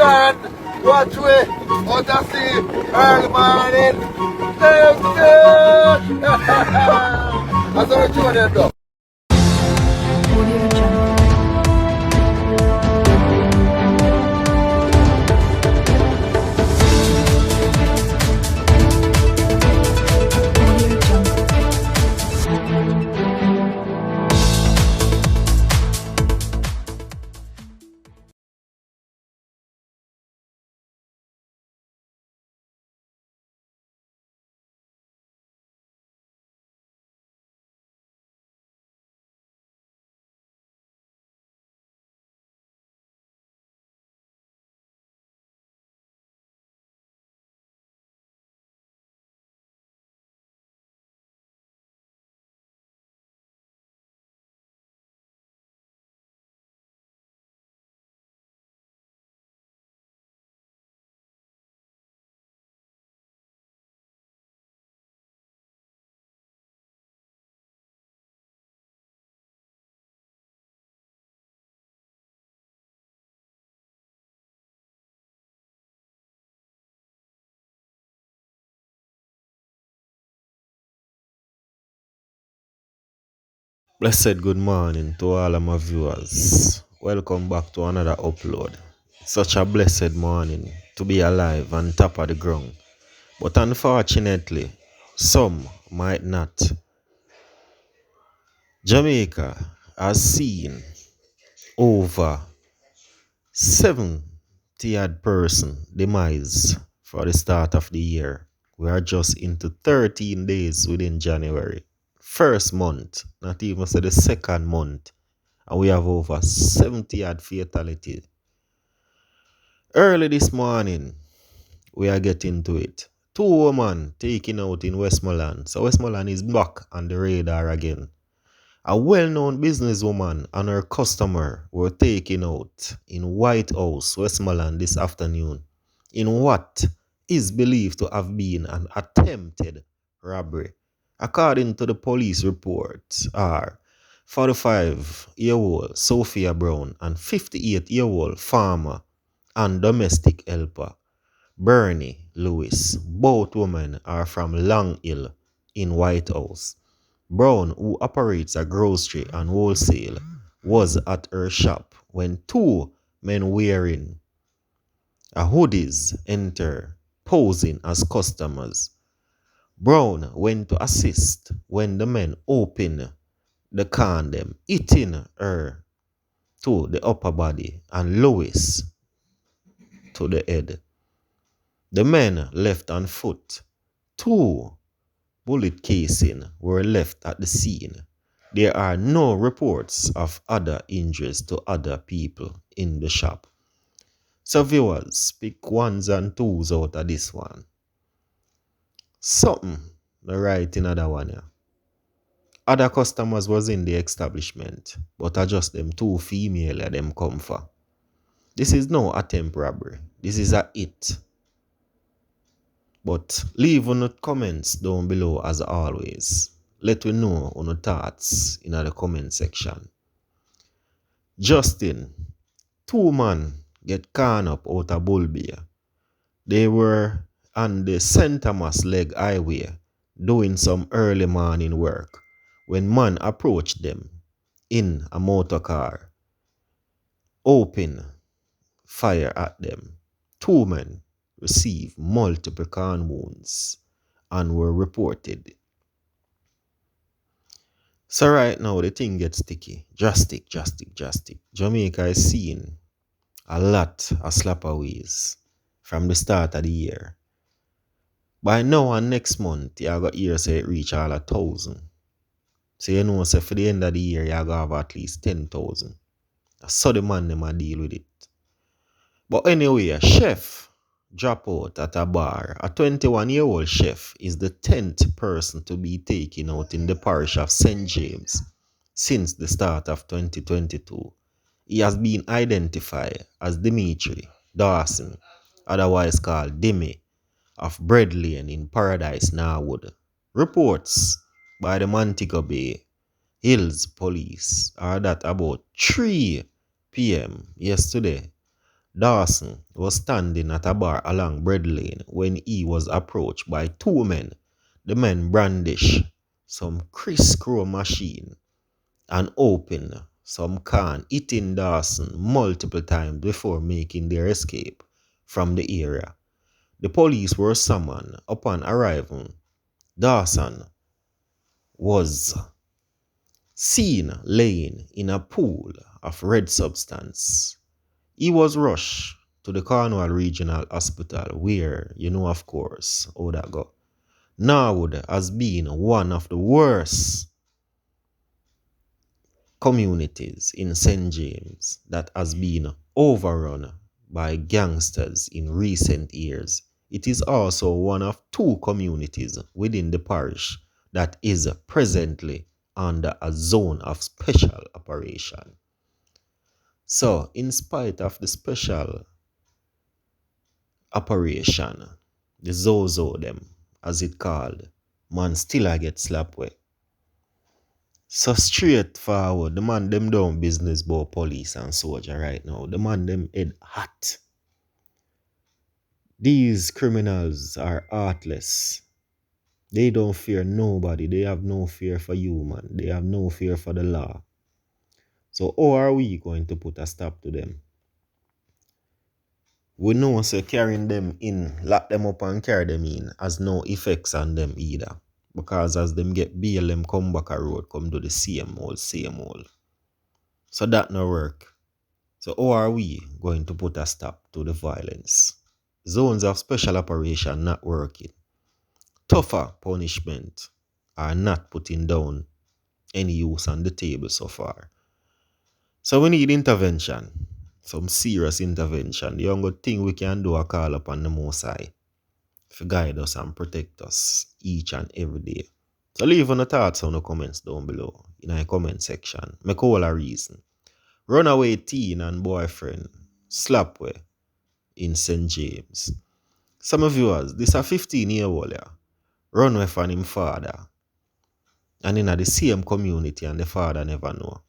John, watch way, out of sea, early morning. That's how we tune it up. Blessed good morning to all of my viewers. Welcome back to another upload. Such a blessed morning to be alive and top of the ground. But unfortunately, some might not. Jamaica has seen over 70 odd person demise for the start of the year. We are just into 13 days within January. First month, not even say the second month. And we have over 70 odd fatalities. Early this morning, we are getting to it. 2 women taken out in Westmoreland. So Westmoreland is back on the radar again. A well-known businesswoman and her customer were taken out in White House, Westmoreland this afternoon in what is believed to have been an attempted robbery. According to the police reports are 45-year-old Sophia Brown and 58-year-old farmer and domestic helper Bernie Lewis. Both women are from Long Hill in White House. Brown, who operates a grocery and wholesale, was at her shop when 2 men wearing hoodies entered, posing as customers. Brown went to assist when the men opened the condom, hitting her to the upper body and Lewis to the head. The men left on foot. 2 bullet casings were left at the scene. There are no reports of other injuries to other people in the shop. So viewers, pick 1s and 2s out of this one. Something the right in other one. Yeah. Other customers was in the establishment, but are just them 2 female them come for. This is no attempt robbery. This is a hit. But leave on the comments down below as always. Let me know on your thoughts in the comment section. Justin, 2 men get caught up out of Bulbia. They were on the St. Thomas Leg Highway doing some early morning work when man approached them in a motor car, opened fire at them. 2 men received multiple gun wounds and were reported. So right now the thing gets sticky. Drastic. Jamaica is seeing a lot of slappaways from the start of the year. By now and next month, you got hear say it reach all 1,000. So you know say for the end of the year, you got have at least 10,000. So the man them a deal with it. But anyway, a chef drop out at a bar. A 21-year-old chef is the 10th person to be taken out in the parish of St. James since the start of 2022. He has been identified as Dimitri Dawson, otherwise called Dimmy, of Bread Lane in Paradise, Norwood. Reports by the Montego Bay Hills Police are that about 3 p.m. yesterday, Dawson was standing at a bar along Bread Lane when he was approached by two men. The men brandished some crisscrow machine and opened some can, hitting Dawson multiple times before making their escape from the area. The police were summoned. Upon arrival, Dawson was seen laying in a pool of red substance. He was rushed to the Cornwall Regional Hospital where, of course, how that go. Norwood has been one of the worst communities in St. James that has been overrun by gangsters in recent years. It is also one of two communities within the parish that is presently under a zone of special operation. So, in spite of the special operation, the Zozo them, as it called, man still I get slapped with. So straightforward, the man them down business about police and soldier right now. The man them head hot. These criminals are heartless. They don't fear nobody. They have no fear for human. They have no fear for the law. So how are we going to put a stop to them? We know so carrying them in, lock them up and carry them in has no effects on them either. Because as them get bail, them come back a road, come do the same old, same old. So that no work. So how are we going to put a stop to the violence? Zones of special operation not working. Tougher punishment are not putting down any use on the table so far. So we need intervention. Some serious intervention. The only thing we can do is call upon the Most High to guide us and protect us each and every day. So leave on the thoughts on the comments down below in the comment section. Make all a reason. Runaway teen and boyfriend slap way in St. James. Some of viewers, this a 15-year-old yeah, run away from him father. And in the same community and the father never know.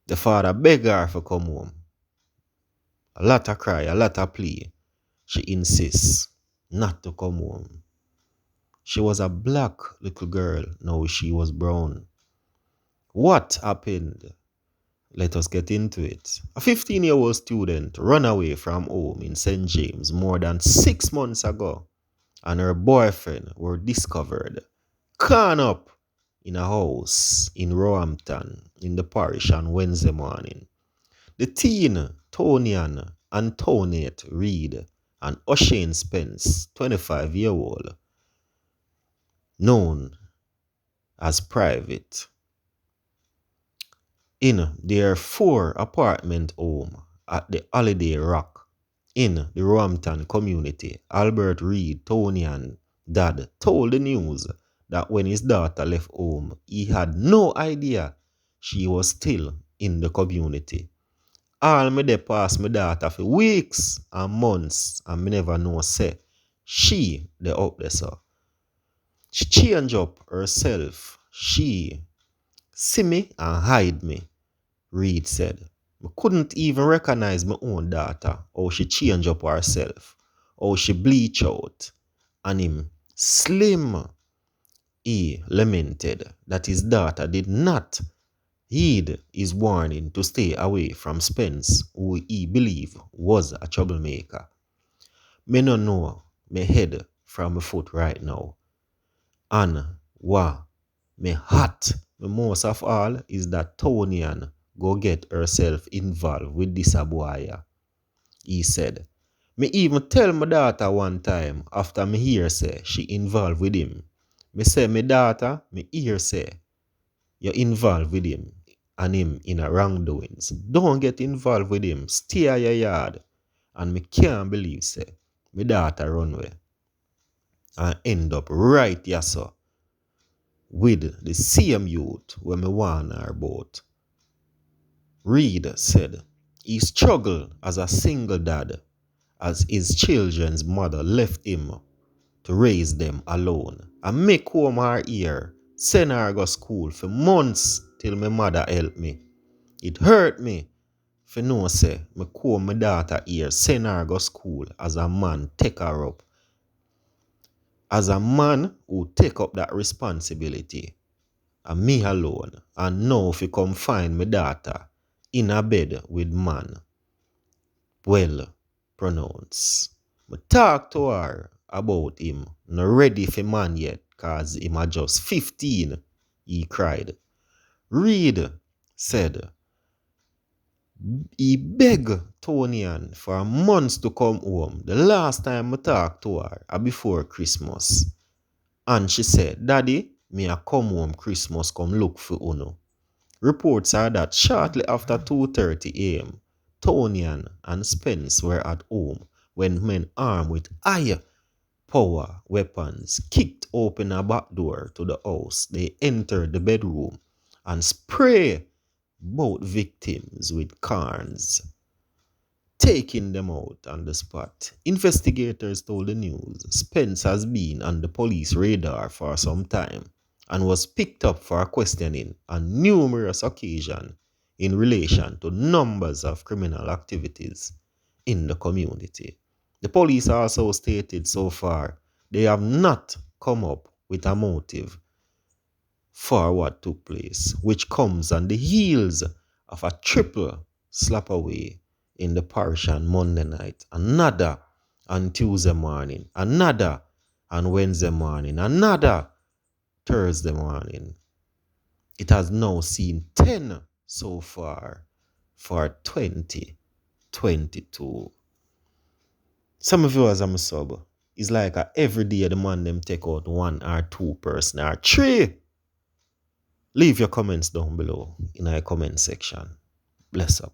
The father beg her to come home. A lot of cry, a lot of plea. She insists not to come home. She was a black little girl, now she was brown. What happened? Let us get into it. A 15-year-old student ran away from home in St. James more than 6 months ago, and her boyfriend were discovered caught up in a house in Roehampton in the parish on Wednesday morning. The teen, Tonian Antoinette Reed and O'Shane Spence, 25-year-old, known as Private, in their 4-apartment home at the Holiday Rock in the Roehampton community. Albert Reed, Tonian dad, told the news that when his daughter left home, he had no idea she was still in the community. All me dey pass my daughter for weeks and months and me never know say she dey up there so. She change up herself. She see me and hide me, Reed said. I couldn't even recognize my own daughter, how she change up herself, how she bleach out, and him slim. He lamented that his daughter did not heed his warning to stay away from Spence, who he believed was a troublemaker. Me no know me head from my foot right now. And what me hot me most of all is that Tonian go get herself involved with this boy. He said. Me even tell my daughter one time after me hear say she involved with him. Me say my daughter, me hear say you're involved with him and him in a wrongdoings. Don't get involved with him. Stay at your yard. And me can't believe say my daughter run away and end up right here so with the same youth where me warn her about. Reed said he struggled as a single dad as his children's mother left him to raise them alone and make home her here, send her go school for months till my mother helped me. It hurt me For know say, me comb my daughter here, send her go school as a man, take her up. As a man who take up that responsibility, and me alone, and now if you come find my daughter in a bed with man, well pronounced. Me talk to her about him, not ready for man yet, cause him a just 15, he cried. Reed said, he begged Tonian for months to come home. The last time I talked to her, before Christmas. And she said, Daddy, me a come home Christmas, come look for Uno. Reports are that shortly after 2:30 a.m., Tonian and Spence were at home when men armed with high power weapons kicked open a back door to the house. They entered the bedroom and sprayed both victims with cans, taking them out on the spot. Investigators told the news Spence has been on the police radar for some time and was picked up for questioning on numerous occasions in relation to numbers of criminal activities in the community. The police also stated so far they have not come up with a motive for what took place, which comes on the heels of a triple slap away in the parish on Monday night, another on Tuesday morning, another on Wednesday morning, another Thursday morning. It has now seen 10 so far for 2022. Some of you as I'm a sub, it's like every day the man them take out 1 or 2 person or 3. Leave your comments down below in our comment section. Bless up.